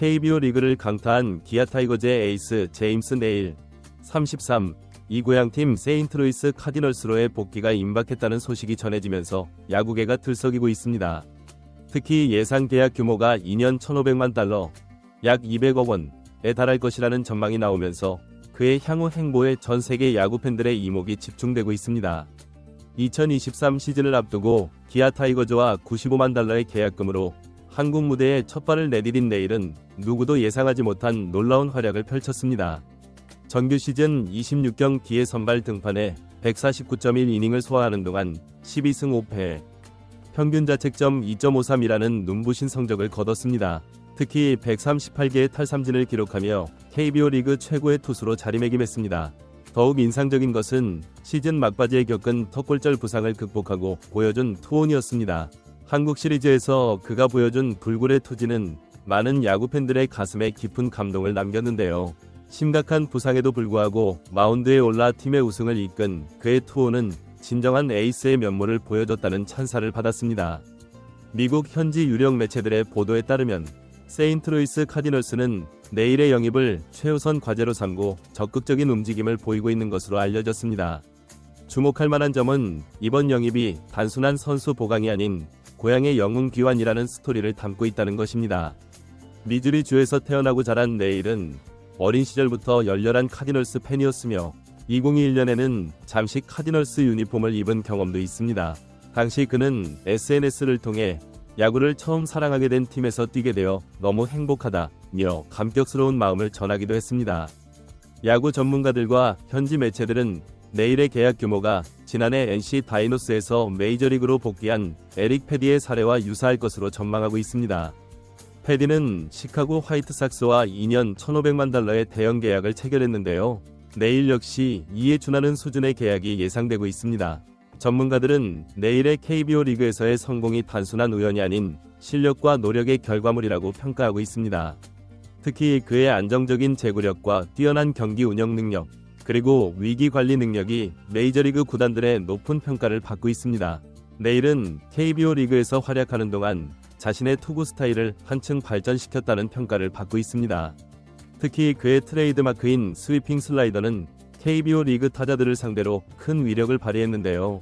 KBO 리그를 강타한 기아 타이거즈의 에이스 제임스 네일 33, 이 고향팀 세인트루이스 카디널스로의 복귀가 임박했다는 소식이 전해지면서 야구계가 들썩이고 있습니다. 특히 예상 계약 규모가 2년 1,500만 달러, 약 200억 원에 달할 것이라는 전망이 나오면서 그의 향후 행보에 전 세계 야구 팬들의 이목이 집중되고 있습니다. 2023 시즌을 앞두고 기아 타이거즈와 95만 달러의 계약금으로 한국 무대에 첫 발을 내디딘 네일은 누구도 예상하지 못한 놀라운 활약을 펼쳤습니다. 정규 시즌 26경기에 선발 등판해 149.1이닝을 소화하는 동안 12승 5패, 평균 자책점 2.53이라는 눈부신 성적을 거뒀습니다. 특히 138개의 탈삼진을 기록하며 KBO 리그 최고의 투수로 자리매김했습니다. 더욱 인상적인 것은 시즌 막바지에 겪은 턱골절 부상을 극복하고 보여준 투혼이었습니다. 한국 시리즈에서 그가 보여준 불굴의 투지는 많은 야구 팬들의 가슴에 깊은 감동을 남겼는데요. 심각한 부상에도 불구하고 마운드에 올라 팀의 우승을 이끈 그의 투혼은 진정한 에이스의 면모를 보여줬다는 찬사를 받았습니다. 미국 현지 유력 매체들의 보도에 따르면 세인트루이스 카디널스는 네일의 영입을 최우선 과제로 삼고 적극적인 움직임을 보이고 있는 것으로 알려졌습니다. 주목할 만한 점은 이번 영입이 단순한 선수 보강이 아닌 고향의 영웅 귀환이라는 스토리를 담고 있다는 것입니다. 미주리주에서 태어나고 자란 네일은 어린 시절부터 열렬한 카디널스 팬이었으며 2021년에는 잠시 카디널스 유니폼을 입은 경험도 있습니다. 당시 그는 SNS를 통해 야구를 처음 사랑하게 된 팀에서 뛰게 되어 너무 행복하다며 감격스러운 마음을 전하기도 했습니다. 야구 전문가들과 현지 매체들은 네일의 계약 규모가 지난해 NC 다이노스에서 메이저리그로 복귀한 에릭 패디의 사례와 유사할 것으로 전망하고 있습니다. 패디는 시카고 화이트삭스와 2년 1,500만 달러의 대형 계약을 체결했는데요. 네일 역시 이에 준하는 수준의 계약이 예상되고 있습니다. 전문가들은 네일의 KBO 리그에서의 성공이 단순한 우연이 아닌 실력과 노력의 결과물이라고 평가하고 있습니다. 특히 그의 안정적인 제구력과 뛰어난 경기 운영 능력, 그리고 위기 관리 능력이 메이저리그 구단들의 높은 평가를 받고 있습니다. 네일은 KBO 리그에서 활약하는 동안 자신의 투구 스타일을 한층 발전시켰다는 평가를 받고 있습니다. 특히 그의 트레이드마크인 스위핑 슬라이더는 KBO 리그 타자들을 상대로 큰 위력을 발휘했는데요.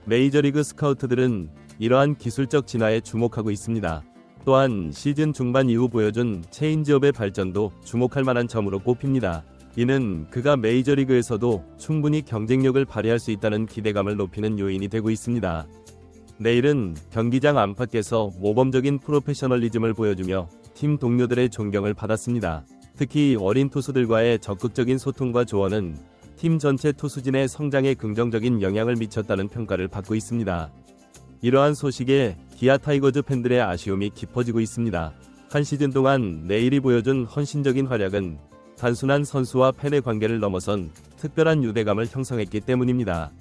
메이저리그 스카우트들은 이러한 기술적 진화에 주목하고 있습니다. 또한 시즌 중반 이후 보여준 체인지업의 발전도 주목할 만한 점으로 꼽힙니다. 이는 그가 메이저리그에서도 충분히 경쟁력을 발휘할 수 있다는 기대감을 높이는 요인이 되고 있습니다. 네일은 경기장 안팎에서 모범적인 프로페셔널리즘을 보여주며 팀 동료들의 존경을 받았습니다. 특히 어린 투수들과의 적극적인 소통과 조언은 팀 전체 투수진의 성장에 긍정적인 영향을 미쳤다는 평가를 받고 있습니다. 이러한 소식에 기아 타이거즈 팬들의 아쉬움이 깊어지고 있습니다. 한 시즌 동안 네일이 보여준 헌신적인 활약은 단순한 선수와 팬의 관계를 넘어선 특별한 유대감을 형성했기 때문입니다.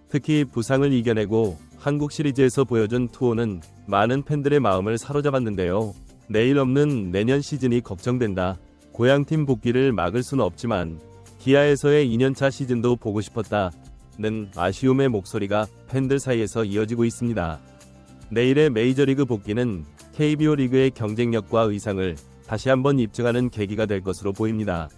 특히 부상을 이겨내고 한국 시리즈에서 보여준 투혼은 많은 팬들의 마음을 사로잡았는데요. 네일 없는 내년 시즌이 걱정된다. 고향팀 복귀를 막을 수는 없지만 기아에서의 2년차 시즌도 보고 싶었다는 아쉬움의 목소리가 팬들 사이에서 이어지고 있습니다. 네일의 메이저리그 복귀는 KBO 리그의 경쟁력과 의상을 다시 한번 입증하는 계기가 될 것으로 보입니다.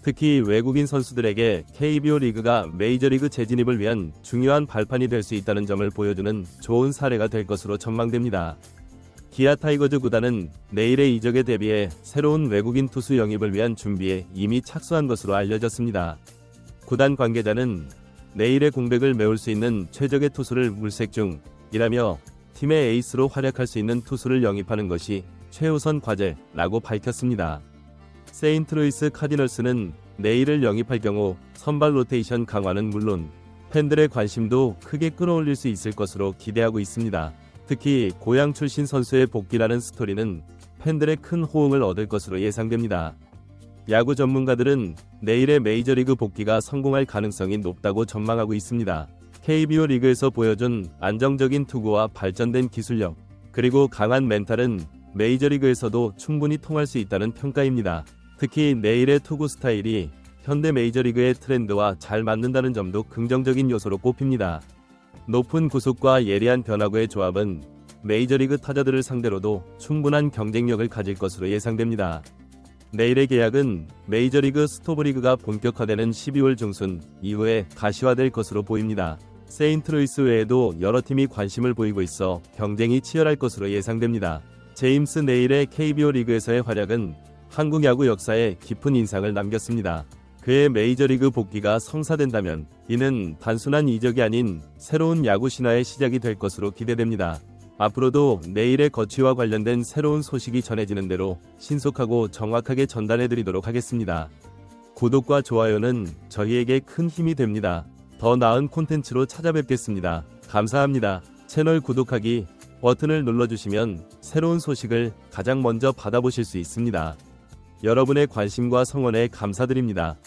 특히 외국인 선수들에게 KBO 리그가 메이저리그 재진입을 위한 중요한 발판이 될 수 있다는 점을 보여주는 좋은 사례가 될 것으로 전망됩니다. 기아 타이거즈 구단은 네일의 이적에 대비해 새로운 외국인 투수 영입을 위한 준비에 이미 착수한 것으로 알려졌습니다. 구단 관계자는 네일의 공백을 메울 수 있는 최적의 투수를 물색 중이라며 팀의 에이스로 활약할 수 있는 투수를 영입하는 것이 최우선 과제라고 밝혔습니다. 세인트루이스 카디널스는 네일을 영입할 경우 선발 로테이션 강화는 물론 팬들의 관심도 크게 끌어올릴 수 있을 것으로 기대하고 있습니다. 특히 고향 출신 선수의 복귀라는 스토리는 팬들의 큰 호응을 얻을 것으로 예상됩니다. 야구 전문가들은 네일의 메이저리그 복귀가 성공할 가능성이 높다고 전망하고 있습니다. KBO 리그에서 보여준 안정적인 투구와 발전된 기술력, 그리고 강한 멘탈은 메이저리그에서도 충분히 통할 수 있다는 평가입니다. 특히 네일의 투구 스타일이 현대 메이저리그의 트렌드와 잘 맞는다는 점도 긍정적인 요소로 꼽힙니다. 높은 구속과 예리한 변화구의 조합은 메이저리그 타자들을 상대로도 충분한 경쟁력을 가질 것으로 예상됩니다. 내일의 계약은 메이저리그 스토브리그가 본격화되는 12월 중순 이후에 가시화될 것으로 보입니다. 세인트루이스 외에도 여러 팀이 관심을 보이고 있어 경쟁이 치열할 것으로 예상됩니다. 제임스 네일의 KBO 리그에서의 활약은 한국 야구 역사에 깊은 인상을 남겼습니다. 그의 메이저리그 복귀가 성사된다면 이는 단순한 이적이 아닌 새로운 야구 신화의 시작이 될 것으로 기대됩니다. 앞으로도 네일의 거취와 관련된 새로운 소식이 전해지는 대로 신속하고 정확하게 전달해드리도록 하겠습니다. 구독과 좋아요는 저희에게 큰 힘이 됩니다. 더 나은 콘텐츠로 찾아뵙겠습니다. 감사합니다. 채널 구독하기 버튼을 눌러주시면 새로운 소식을 가장 먼저 받아보실 수 있습니다. 여러분의 관심과 성원에 감사드립니다.